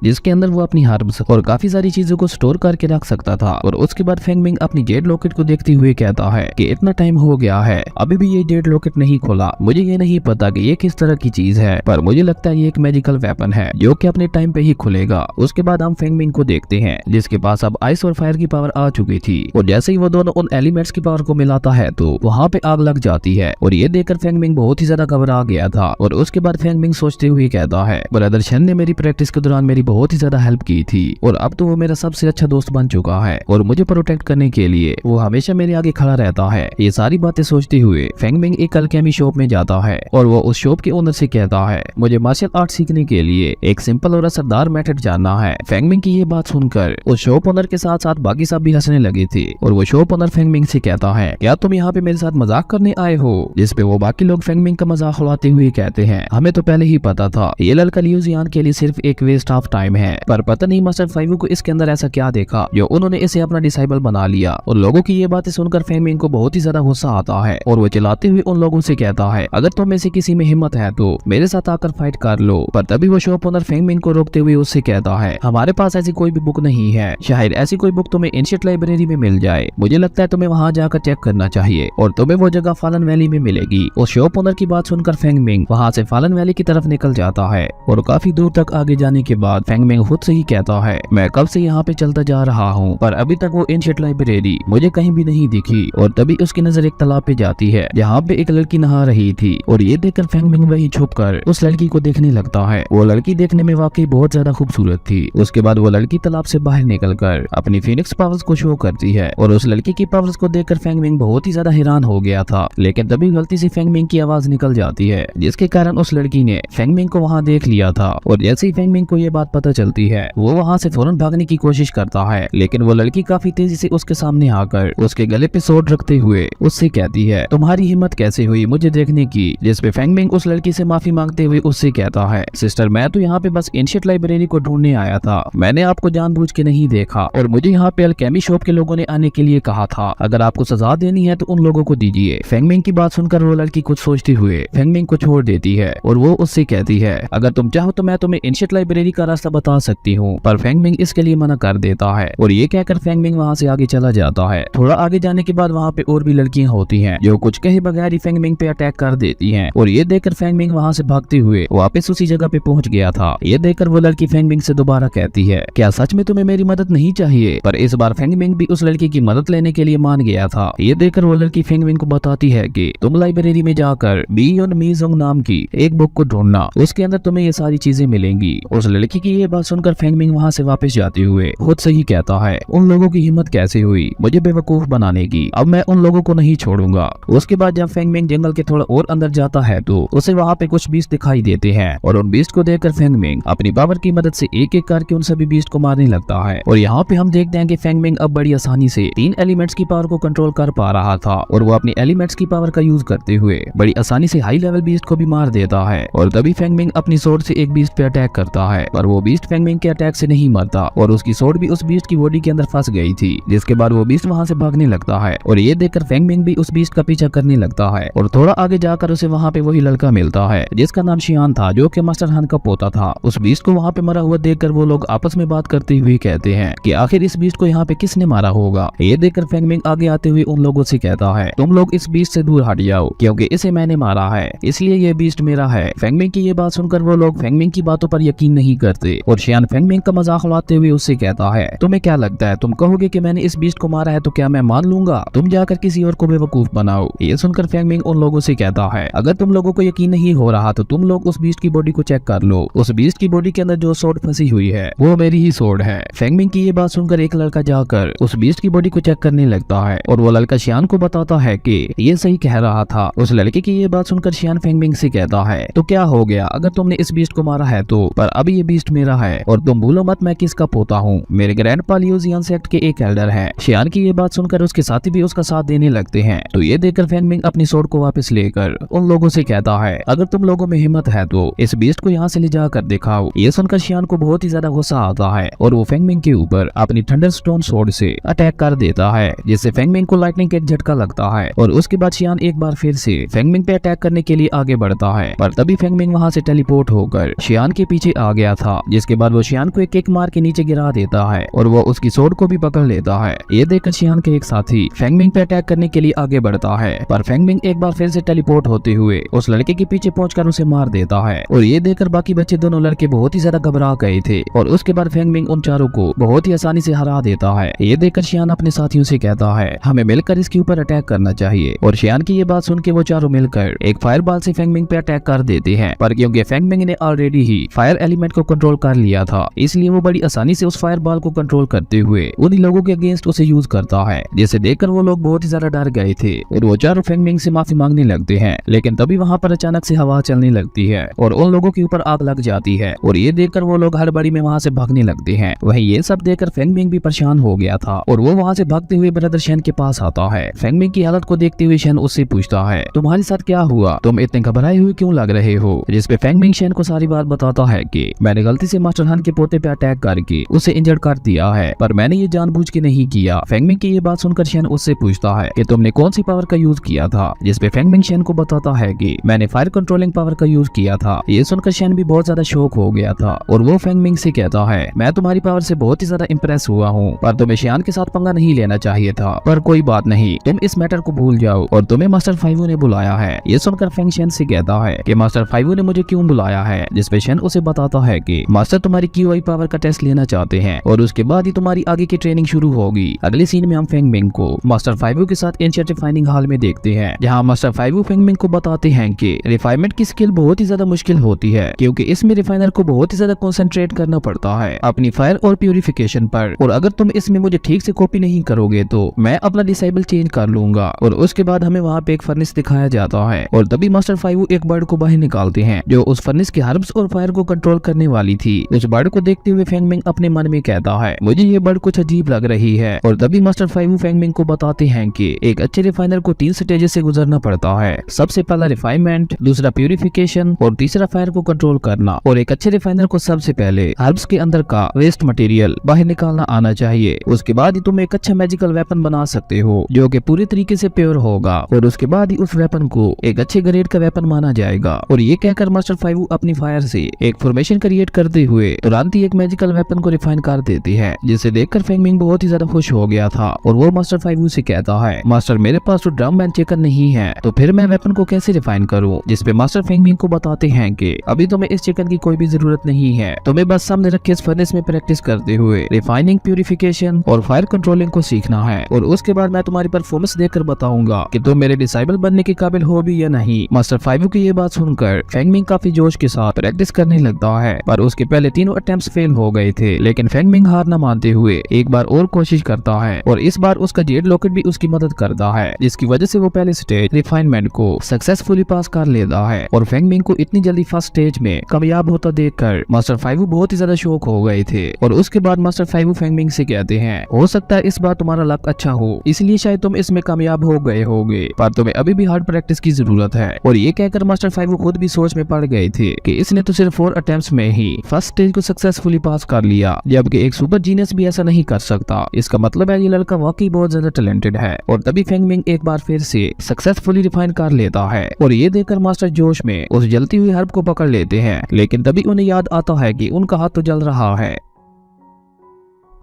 जिसके अंदर वो अपनी हर्ब्स और काफी सारी चीजों को स्टोर करके रख सकता था। और उसके बाद फेंगमिंग अपनी जेड लॉकेट को देखते हुए कहता है कि इतना टाइम हो गया है अभी भी ये जेड लॉकेट नहीं खोला। मुझे ये नहीं पता कि ये किस तरह की चीज है, पर मुझे लगता है ये एक मैजिकल वेपन है जो कि अपने टाइम पे ही खुलेगा। उसके बाद हम फेंगमिंग को देखते हैं जिसके पास अब आइस और फायर की पावर आ चुकी थी, और जैसे ही वो दोनों उन एलिमेंट्स की पावर को मिलाता है तो वहाँ पे आग लग जाती है। और ये देखकर फेंगमिंग बहुत ही ज्यादा घबरा गया था। और उसके बाद फेंगमिंग सोचते हुए कहता है, ब्रदर शन ने मेरी प्रैक्टिस के दौरान मेरी बहुत ही ज्यादा हेल्प की थी और अब तो वो मेरा सबसे अच्छा दोस्त बन चुका है और मुझे प्रोटेक्ट करने के लिए वो हमेशा मेरे आगे खड़ा रहता है। ये सारी बातें सोचते हुए फेंगमिंग एक अल्केमी शॉप में जाता है और वो उस शॉप के ओनर से कहता है, मुझे मार्शल आर्ट सीखने के लिए एक सिंपल और असरदार मेथड जानना है। फेंगमिंग की ये बात सुनकर उस शॉप ओनर के साथ साथ बाकी सब भी हंसने लगे थे और वो शॉप ओनर फेंगमिंग से कहता है, क्या तुम यहाँ पे मेरे साथ मजाक करने आए हो। जिसपे वो बाकी लोग फेंगमिंग का मजाक उड़ाते हुए कहते हैं, हमें तो पहले ही पता था ये लड़का लियूजियान के लिए सिर्फ एक वेस्ट ऑफ टाइम है, पर पता नहीं मास्टर 5 को इसके अंदर ऐसा क्या देखा जो उन्होंने इसे अपना डिसाइबल बना लिया। और लोगों की ये बातें सुनकर फेंगमिंग को बहुत ही ज्यादा गुस्सा आता है और वो चिल्लाते हुए उन लोगों से कहता है, अगर तुम में से किसी में हिम्मत है तो मेरे साथ आकर फाइट कर लो। पर तभी वो शॉप ओनर फेंगमिंग को रोकते हुए उससे कहता है, हमारे पास ऐसी कोई भी बुक नहीं है, शायद ऐसी कोई बुक तुम्हें एंशिएंट लाइब्रेरी में मिल जाए। मुझे लगता है तुम्हें वहाँ जाकर चेक करना चाहिए और तुम्हें वो जगह फॉलन वैली में मिलेगी। उस शॉप ओनर की बात सुनकर फेंगमिंग वहाँ से फॉलन वैली की तरफ निकल जाता है और काफी दूर तक आगे जाने के बाद फेंगमिंग खुद से ही कहता है मैं कब से यहाँ पे चलता जा रहा हूँ पर अभी तक वो एंशिएंट लाइब्रेरी मुझे कहीं भी नहीं दिखी। और तभी उसकी नजर एक तालाब पे जाती है जहाँ पे एक लड़की नहा रही थी और ये देखकर फेंगमिंग वही छुपकर उस लड़की को देखने लगता है। वो लड़की देखने में वाकई बहुत ज्यादा खूबसूरत थी। उसके बाद वो लड़की तालाब से बाहर निकलकर अपनी फिनिक्स पावर्स को शो करती है और उस लड़की की पावर्स को देखकर फेंगमिंग बहुत ही ज्यादा हैरान हो गया था। लेकिन तभी गलती से फेंगमिंग की आवाज निकल जाती है जिसके कारण उस लड़की ने फेंगमिंग को वहाँ देख लिया था। और जैसे ही फेंगमिंग को ये बात पता चलती है वो वहाँ से फौरन भागने की कोशिश करता है, लेकिन वो लड़की काफी तेजी से उसके सामने आकर उसके गले पे स्वॉर्ड रखते हुए उससे कहती है तुम्हारी हिम्मत कैसे हुई मुझे देखने की। जिस पे फेंगमिंग उस लड़की से माफी मांगते हुए उससे कहता है सिस्टर मैं तो यहाँ पे बस एंशिएंट लाइब्रेरी को ढूंढने आया था, मैंने आपको जानबूझ के नहीं देखा और मुझे यहाँ पे अल्केमी शॉप के लोगों ने आने के लिए कहा था, अगर आपको सजा देनी है तो उन लोगों को दीजिए। फेंगमिंग की बात सुनकर वो लड़की कुछ सोचते हुए फेंगमिंग को छोड़ देती है और वो उससे कहती है अगर तुम चाहो तो मैं तुम्हें एंशिएंट लाइब्रेरी का रास्ता बता सकती हूँ, पर फेंगमिंग इसके लिए मना कर देता है। और ये कहकर फेंगमिंग वहाँ से आगे चला जाता है। थोड़ा आगे जाने के बाद वहाँ पे और भी लड़कियां होती हैं जो कुछ कहे बगैर ही फेंगमिंग पे अटैक कर देती हैं और ये देखकर फेंगमिंग वहाँ से भागते हुए वापस उसी जगह पे पहुंच गया था। ये देखकर वो लड़की फेंगमिंग से दोबारा कहती है क्या सच में तुम्हें मेरी मदद नहीं चाहिए, पर इस बार फेंगमिंग भी उस लड़की की मदद लेने के लिए मान गया था। ये देखकर वो लड़की फेंगमिंग को बताती है कि तुम लाइब्रेरी में जाकर बियोन मीजोंग नाम की एक बुक को ढूंढना, उसके अंदर तुम्हें ये सारी चीजें मिलेंगी। उस लड़की की ये बात सुनकर फेंगमिंग वहाँ से वापस जाते हुए खुद से ही कहता है उन लोगों की हिम्मत कैसे हुई मुझे बेवकूफ बनाने की, अब मैं उन लोगों को नहीं छोड़ूंगा। उसके बाद जब फेंगमिंग जंगल के थोड़ा और अंदर जाता है तो उसे वहाँ पे कुछ बीस्ट दिखाई देते हैं और उन बीस्ट को देखकर फेंगमिंग अपनी पावर की मदद से एक एक करके उन सभी बीस्ट को मारने लगता है। और यहाँ पे हम देखते हैं कि फेंगमिंग अब बड़ी आसानी से 3 एलिमेंट्स की पावर को कंट्रोल कर पा रहा था और वो अपनी एलिमेंट्स की पावर का यूज करते हुए बड़ी आसानी से हाई लेवल बीस्ट को भी मार देता है। और तभी फेंगमिंग अपनी सोर्ड से एक बीस्ट पे अटैक करता है पर वो बीस्ट फेंगमिंग के अटैक से नहीं मरता और उसकी सोर्ड भी उस बीस्ट की बॉडी के अंदर फंस गई थी, जिसके बाद वो बीस्ट वहाँ से भागने लगता है। और ये देखकर फेंगमिंग भी उस बीस्ट का पीछा करने लगता है और थोड़ा आगे जाकर उसे वहाँ पे वही लड़का मिलता है जिसका नाम शियान था जो कि मास्टर हान का पोता था। उस बीस्ट को वहाँ पे मरा हुआ देखकर वो लोग आपस में बात करते हुए कहते हैं कि आखिर इस बीस्ट को यहाँ पे किसने मारा होगा। ये देखकर फेंगमिंग आगे आते हुए उन लोगों से कहता है तुम लोग इस बीस्ट से दूर हट जाओ क्योंकि इसे मैंने मारा है इसलिए ये बीस्ट मेरा है। फेंगमिंग की ये बात सुनकर वो लोग फेंगमिंग की बातों पर यकीन नहीं करते और शियान फेंगमिंग का मजाक उड़ाते हुए उससे कहता है तुम्हें क्या लगता है तुम कहोगे कि मैंने इस बीस्ट को मारा है तो क्या मैं मान लूंगा, तुम जाकर किसी और को बेवकूफ बनाओ। ये सुनकर फेंगमिंग उन लोगों से कहता है अगर तुम लोगों को यकीन नहीं हो रहा तो तुम लोग उस बीस्ट की बॉडी को चेक कर लो, उस बीस्ट की बॉडी के अंदर जो सोर्ड फंसी हुई है वो मेरी ही सोर्ड है। फेंगमिंग की ये बात सुनकर एक लड़का जाकर उस बीस्ट की बॉडी को चेक करने लगता है और वो लड़का शियान को बताता है कि ये सही कह रहा था। उस लड़के की ये बात सुनकर शियान फेंगमिंग से कहता है तो क्या हो गया अगर तुमने इस बीस्ट को मारा है तो, पर अभी ये बीस्ट मेरा है और तुम भूलो मत मैं किसका पोता हूँ, मेरे ग्रैंडपा लियू जियान सेक्ट के एक एल्डर है। शियान की ये बात सुनकर उसके साथी भी उसका साथ देने लगते हैं। तो ये देखकर फेंगमिंग अपनी सोर्ड को वापस लेकर उन लोगों से कहता है अगर तुम लोगों में हिम्मत है तो इस बीस्ट को यहाँ से ले जाकर दिखाओ। ये सुनकर शियान को बहुत ही ज्यादा गुस्सा आता है और वो फेंगमिंग के ऊपर अपनी थंडरस्टोन सोर्ड से अटैक कर देता है जिससे फेंगमिंग को लाइटनिंग का एक झटका लगता है और उसके बाद शियान एक बार फिर से फेंगमिंग पे अटैक करने के लिए आगे बढ़ता है पर तभी फेंगमिंग वहाँ से टेलीपोर्ट होकर शियान के पीछे आ गया था, जिसके बाद वो शियान को एक किक मार के नीचे गिरा देता है और वो उसकी सोर्ड को भी पकड़ लेता है। ये देखकर शियान के एक साथी फेंगमिंग पे अटैक करने के लिए आगे बढ़ता है पर फेंगमिंग एक बार फिर से टेलीपोर्ट होते हुए उस लड़के के पीछे पहुंचकर उसे मार देता है। और ये देखकर बाकी बच्चे दोनों लड़के बहुत ही ज्यादा घबरा गए थे और उसके बाद फेंगमिंग उन चारों को बहुत ही आसानी से हरा देता है। ये देखकर शियान अपने साथियों से कहता है हमें मिलकर इसके ऊपर अटैक करना चाहिए और शियान की ये बात सुन के वो चारों मिलकर एक फायरबॉल से फेंगमिंग पे अटैक कर देते हैं पर क्योंकि फेंगमिंग ने ऑलरेडी ही फायर एलिमेंट को कंट्रोल कर लिया था इसलिए वो बड़ी आसानी से उस फायरबॉल को कंट्रोल करते हुए उन्हीं लोगों के अगेंस्ट उसे यूज करता है, जिसे देखकर वो लोग बहुत ही ज्यादा डर गए थे और वो चारों फेंगमिंग से माफी मांगने लगते हैं। लेकिन तभी वहाँ पर अचानक से हवा चलने लगती है और उन लोगों के ऊपर आग लग जाती है और ये देखकर वो लोग हड़बड़ी में वहाँ से भागने लगते हैं। वहीं ये सब देखकर फेंगमिंग भी परेशान हो गया था और वो वहाँ से भागते हुए ब्रदर शेन के पास आता है। फेंगमिंग की हालत को देखते हुए शेन उससे पूछता है तुम्हारे साथ क्या हुआ, तुम इतने घबराए हुए क्यों लग रहे हो। जिसपे फेंगमिंग शेन को सारी बात बताता है कि मैंने गलती से मास्टर हान के पोते पे अटैक करके उसे इंजर्ड कर दिया है पर मैंने ये जानबूझ के नहीं किया। फेंगमिंग की ये बात सुनकर शेन उससे पूछता है कि तुमने कौन सी पावर का यूज किया था। जिसपे फेंगमिंग शेन को बताता है कि मैंने फायर कंट्रोलिंग पावर का यूज किया था। ये सुनकर शेन भी बहुत ज्यादा शॉक हो गया था और वो फेंगमिंग से कहता है मैं तुम्हारी पावर से बहुत ही ज्यादा इंप्रेस हुआ हूँ पर तुम्हें शियान के साथ पंगा नहीं लेना चाहिए था, पर कोई बात नहीं तुम इस मैटर को भूल जाओ और तुम्हें मास्टर फाइवू ने बुलाया है। ये सुनकर फेंग शेन से कहता है कि मास्टर फाइवू ने मुझे क्यों बुलाया है। जिसपे शेन उसे बताता है कि मास्टर तुम्हारी QI पावर का टेस्ट लेना चाहते हैं और उसके बाद ही तुम्हारी आगे की ट्रेनिंग शुरू होगी। अगले सीन में हम फेंग मिंग को मास्टर फाइवू के साथ एंशिएंट रिफाइनिंग हॉल में देखते हैं, जहाँ मास्टर फाइवू फेंग मिंग को बताते हैं कि रिफाइनमेंट की स्किल बहुत ही ज्यादा मुश्किल होती है, क्योंकि इसमें रिफाइनर को बहुत ही ज्यादा कंसंट्रेट करना पड़ता है अपनी फायर और प्यूरिफिकेशन पर, और अगर तुम इसमें मुझे ठीक से कॉपी नहीं करोगे तो मैं अपना डिसेबल चेंज कर लूंगा। और उसके बाद हमें वहाँ पे एक फर्नेस दिखाया जाता है और तभी मास्टर फाइवू एक बर्ड को बाहर निकालते हैं जो उस फर्नेस के हर्ब्स और फायर को कंट्रोल करने वाली थी। उस बर्ड को देखते हुए फेंग मिंग अपने मन में कहता है मुझे ये बर्ड कुछ अजीब लग रही है, और तभी मास्टर फाइवू फेंग मिंग को बताते हैं कि एक अच्छे रिफाइनर को 3 स्टेजेस से गुजरना पड़ता है। सबसे पहला रिफाइनमेंट, दूसरा प्यूरिफिकेशन और तीसरा फायर को कंट्रोल करना। और एक अच्छे रिफाइनर को सबसे पहले हर्ब्स के अंदर का वेस्ट मटेरियल बाहर निकालना आना चाहिए। उसके बाद ही तुम एक अच्छा मैजिकल वेपन बना सकते हो जो कि पूरी तरीके से प्योर होगा, और उसके बाद ही उस वेपन को एक अच्छे ग्रेड का वेपन माना जाएगा। और ये कहकर मास्टर फाइवू अपनी फायर से एक फॉर्मेशन क्रिएट करते हुए तुरंत ही एक मैजिकल वेपन को रिफाइन कर देती है, जिसे देखकर फेंग मिंग बहुत ही ज्यादा खुश हो गया था और वो मास्टर फाइवू से कहता है मास्टर मेरे पास तो ड्रम एंड चिकन नहीं है, तो फिर मैं वेपन को कैसे रिफाइन करूं। जिसपे मास्टर फेंग मिंग को बताते हैं कि अभी तुम्हें इस चिकन की कोई भी जरूरत नहीं है, तुम्हें बस सामने रखे इस फर्नेस में प्रैक्टिस करते हुए रिफाइनिंग, प्यूरिफिकेशन और फायर कंट्रोलिंग को सीखना है, और उसके बाद मैं तुम्हारी परफॉर्मेंस देखकर बताऊंगा कि तुम मेरे डिसेबल बनने के काबिल हो भी या नहीं। मास्टर फाइवू की ये बात सुनकर फेंग मिंग काफी जोश के साथ प्रैक्टिस करने लगता है, पर उसके पहले तीनों अटेम्प्ट्स फेल हो गए थे। लेकिन फेंग मिंग हार न मानते हुए एक बार और कोशिश करता है, और इस बार उसका जेड लॉकेट भी उसकी मदद करता है, जिसकी वजह से वो पहले स्टेज रिफाइनमेंट को सक्सेसफुली पास कर लेता है। और फेंग मिंग को इतनी जल्दी फर्स्ट स्टेज में कामयाब होता देखकर मास्टर फाइवू बहुत ही ज्यादा शॉक हो गए थे। और उसके बाद मास्टर फाइवू फेंग मिंग से कहते हैं हो सकता है इस बार तुम्हारा लक अच्छा हो, इसलिए शायद तुम इसमें कामयाब हो गए होगे, पर तुम्हें अभी भी हार्ड प्रैक्टिस की जरूरत है। और ये कहकर मास्टर फाइवू खुद भी सोच में पड़ गए थे कि इसने तो सिर्फ 4 अटेम्प्ट्स में ही फर्स्ट स्टेज को सक्सेसफुली पास कर लिया, जबकि एक सुपर जीनियस भी ऐसा नहीं कर सकता। इसका मतलब है ये लड़का वाकई बहुत ज्यादा टैलेंटेड है। और तभी फेंग मिंग एक बार फिर से सक्सेसफुली रिफाइन कर लेता है, और ये देखकर मास्टर जोश में उस जलती हुई हर्ब को पकड़ लेते हैं, लेकिन तभी उन्हें याद आता है कि उनका हाथ तो जल रहा है।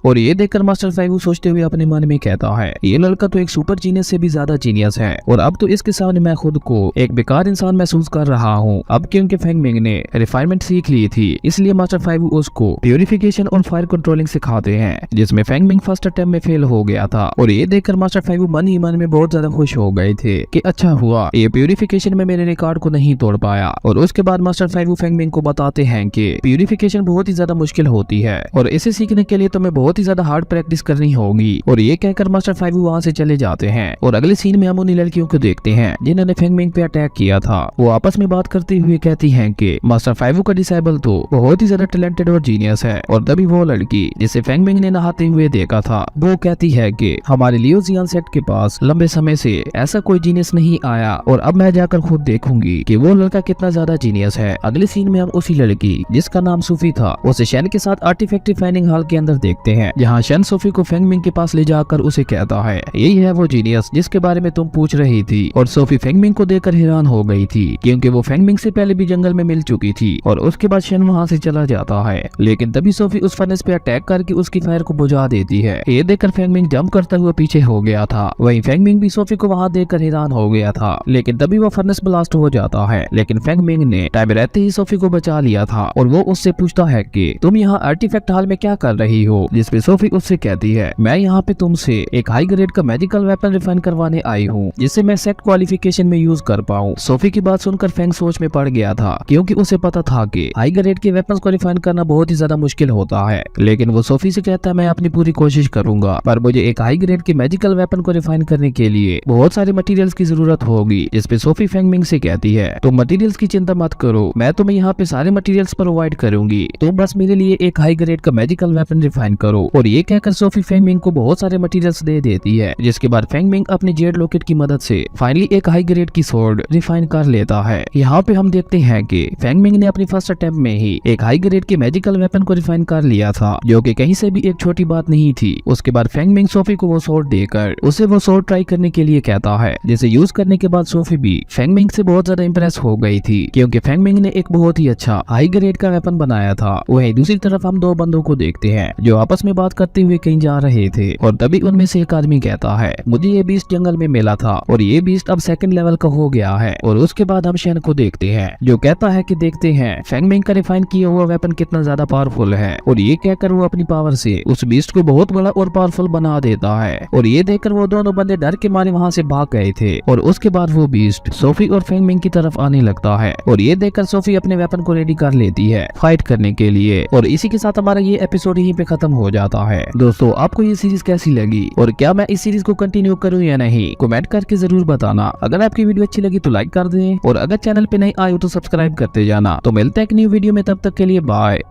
और ये देखकर मास्टर फाइवू सोचते हुए अपने मन में कहता है ये लड़का तो एक सुपर जीनियस से भी ज्यादा जीनियस है, और अब तो इसके सामने मैं खुद को एक बेकार इंसान महसूस कर रहा हूँ। अब क्योंकि फेंग मिंग ने रिफाइनमेंट सीख ली थी, इसलिए मास्टर फाइवू उसको प्यूरिफिकेशन और फायर कंट्रोलिंग सिखाते हैं, जिसमें फेंग मिंग फर्स्ट अटेम्प्ट में फेल हो गया था। और ये देखकर मास्टर फाइवू मन ही मन में बहुत ज्यादा खुश हो गए थे कि अच्छा हुआ ये प्यूरिफिकेशन में मेरे रिकॉर्ड को नहीं तोड़ पाया। और उसके बाद मास्टर फाइवू फेंग मिंग को बताते हैं कि प्यूरिफिकेशन बहुत ही ज्यादा मुश्किल होती है, और इसे सीखने के लिए तुम्हें बहुत ही ज्यादा हार्ड प्रैक्टिस करनी होगी। और ये कहकर मास्टर फाइवू वहाँ से चले जाते हैं। और अगले सीन में हम उन लड़कियों को देखते हैं जिन्होंने फेंग मिंग पे अटैक किया था। वो आपस में बात करते हुए कहती हैं कि मास्टर फाइवू का डिसेबल तो बहुत ही ज्यादा टैलेंटेड और जीनियस है। और तभी वो लड़की जिसे फेंग मिंग ने नहाते हुए देखा था, वो कहती है कि हमारे लियो जियान सेट के पास लंबे समय से ऐसा कोई जीनियस नहीं आया, और अब मैं जाकर खुद देखूंगी कि वो लड़का कितना ज्यादा जीनियस है। अगले सीन में हम उसी लड़की जिसका नाम सूफी था उसे शेन के साथ आर्टिफैक्ट रिफाइनिंग हॉल के अंदर देखते हैं, जहाँ शेन सोफी को फेंग मिंग के पास ले जाकर उसे कहता है यही है वो जीनियस जिसके बारे में तुम पूछ रही थी। और सोफी फेंग मिंग को देखकर हैरान हो गई थी, क्योंकि वो फेंग मिंग से पहले भी जंगल में मिल चुकी थी। और उसके बाद शेन वहाँ से चला जाता है, लेकिन तभी सोफी उस फर्नेस पे अटैक करके उसकी फायर को बुझा देती है। ये देखकर फेंग मिंग जंप करता हुआ पीछे हो गया था। वहीं फेंग मिंग भी सोफी को वहाँ देखकर हैरान हो गया था, लेकिन तभी वो फर्नेस ब्लास्ट हो जाता है। लेकिन फेंग मिंग ने टाइम रहते ही सोफी को बचा लिया था, और वो उससे पूछता है कि तुम यहाँ आर्टिफैक्ट हॉल में क्या कर रही हो, जिसपे सोफी उससे कहती है मैं यहाँ पे तुमसे एक हाई ग्रेड का मैजिकल वेपन रिफाइन करवाने आई हूँ, जिसे मैं सेट क्वालिफिकेशन में यूज कर पाऊँ। सोफी की बात सुनकर फेंग सोच में पड़ गया था, क्योंकि उसे पता था कि हाई ग्रेड के वेपन्स को रिफाइन करना बहुत ही ज्यादा मुश्किल होता है। लेकिन वो सोफी से कहता है मैं अपनी पूरी कोशिश करूंगा, पर मुझे एक हाई ग्रेड के मैजिकल वेपन को रिफाइन करने के लिए बहुत सारे मटेरियल्स की जरूरत होगी। जिसपे सोफी फेंग मिंग से कहती है तुम मटेरियल्स की चिंता मत करो, मैं तुम्हें यहाँ पे सारे मटेरियल्स प्रोवाइड करूंगी, तुम बस मेरे लिए एक हाई ग्रेड का मैजिकल वेपन रिफाइन करो। और ये कहकर सोफी फेंग मिंग को बहुत सारे मटेरियल्स दे देती है, जिसके बाद फेंग मिंग अपनी जेड लॉकेट की मदद से फाइनली एक हाई ग्रेड की सोर्ड रिफाइन कर लेता है। यहाँ पे हम देखते हैं कि फेंग मिंग ने अपनी फर्स्ट अटेम्प्ट में ही एक हाई ग्रेड के मैजिकल वेपन को रिफाइन कर लिया था, जो कि कहीं से भी एक छोटी बात नहीं थी। उसके बाद फेंग मिंग सोफी को वो सोर्ड देकर उसे वो सोर्ड ट्राई करने के लिए कहता है, जिसे यूज करने के बाद सोफी भी फेंग मिंग से बहुत ज्यादा इंप्रेस हो गई थी, क्योंकि फेंग मिंग ने एक बहुत ही अच्छा हाई ग्रेड का वेपन बनाया था। वहीं दूसरी तरफ हम दो बंदों को देखते हैं जो आपस आपस में बात करते हुए कहीं जा रहे थे और तभी उनमें से एक आदमी कहता है, मुझे ये बीस्ट जंगल में मिला था और ये बीस्ट अब सेकंड लेवल का हो गया है। और उसके बाद हम शेन को देखते हैं जो कहता है कि देखते हैं फेंग मिंग का रिफाइन किया हुआ वेपन कितना ज्यादा पावरफुल है। और ये कहकर वो अपनी पावर से उस बीस्ट को बहुत बड़ा और पावरफुल बना देता है। और ये देखकर वो दोनों बंदे डर के मारे वहाँ से भाग गए थे। और उसके बाद वो बीस्ट सोफी और फेंग मिंग की तरफ आने लगता है और ये देखकर सोफी अपने वेपन को रेडी कर लेती है फाइट करने के लिए। और इसी के साथ हमारा ये एपिसोड यहीं पे खत्म हो जाता है। दोस्तों आपको ये सीरीज कैसी लगी और क्या मैं इस सीरीज को कंटिन्यू करूं या नहीं, कमेंट करके जरूर बताना। अगर आपकी वीडियो अच्छी लगी तो लाइक कर दें और अगर चैनल पे नहीं आए हो तो सब्सक्राइब करते जाना। तो मिलते हैं एक न्यू वीडियो में, तब तक के लिए बाय।